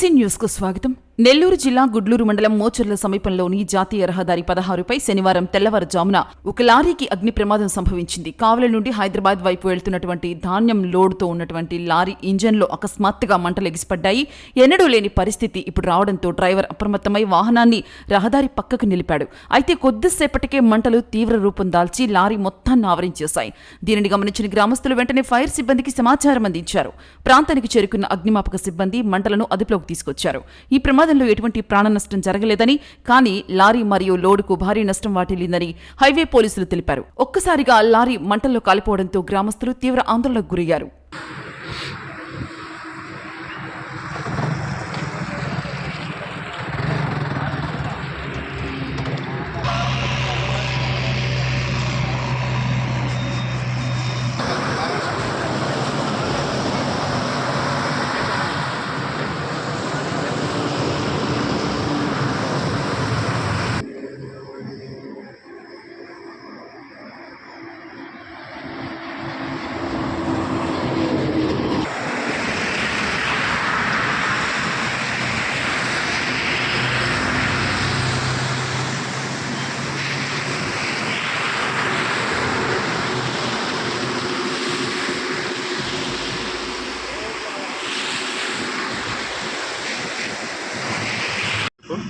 EC news కు స్వాగతం. నెల్లూరు జిల్లా గుడ్లూరు మండలం మోచర్ల సమీపంలోని జాతీయ రహదారి 16పై శనివారం తెల్లవారుజామున ఒక లారీకి అగ్ని ప్రమాదం సంభవించింది. కావలి నుండి హైదరాబాద్ వైపు వెళ్తున్నటువంటి ధాన్యం లోడ్తో ఉన్నటువంటి లారీ ఇంజన్లో అకస్మాత్తుగా మంటలు ఎగిసిపడ్డాయి. ఎన్నడూ లేని పరిస్థితి ఇప్పుడు రావడంతో డ్రైవర్ అప్రమత్తమై వాహనాన్ని రహదారి పక్కకు నిలిపాడు. అయితే కొద్దిసేపటికే మంటలు తీవ్ర రూపం దాల్చి లారీ మొత్తాన్ని ఆవరించేశాయి. దీనిని గమనించిన గ్రామస్తులు వెంటనే ఫైర్ సిబ్బందికి సమాచారం అందించారు. ప్రాంతానికి చేరుకున్న అగ్నిమాపక సిబ్బంది మంటలను అదుపులోకి తీసుకొచ్చారు. ఈ ప్రమాదంలో ఎటువంటి ప్రాణ నష్టం జరగలేదని, కానీ లారీ మరియు లోడుకు భారీ నష్టం వాటిల్లిందని హైవే పోలీసులు తెలిపారు. ఒక్కసారిగా లారీ మంటల్లో కాలిపోవడంతో గ్రామస్తులు తీవ్ర ఆందోళనకు గురయ్యారు.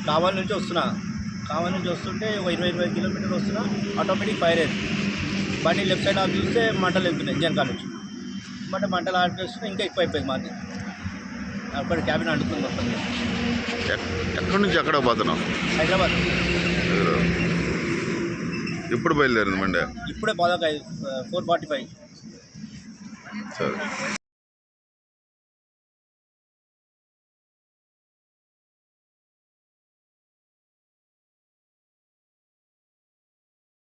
కావాలి నుంచి వస్తుంటే ఒక 20 కిలోమీటర్లు వస్తున్నా ఆటోమేటిక్ ఫైర్ అయింది. బండి లెఫ్ట్ సైడ్ ఆఫ్ చూస్తే మంటలు వెళ్తున్నాయి ఇంజన్ కాడ నుంచి. మంటలు ఆడిపిస్తున్నా ఇంకా ఎక్కువ అయిపోయింది మాది. అక్కడ క్యాబిన్ అంటుతుంది మొత్తం. ఎక్కడి నుంచి ఎక్కడ పోతున్నాం? హైదరాబాద్. ఎప్పుడు బయలుదేరింది మండే? ఇప్పుడే 4:45. సరే.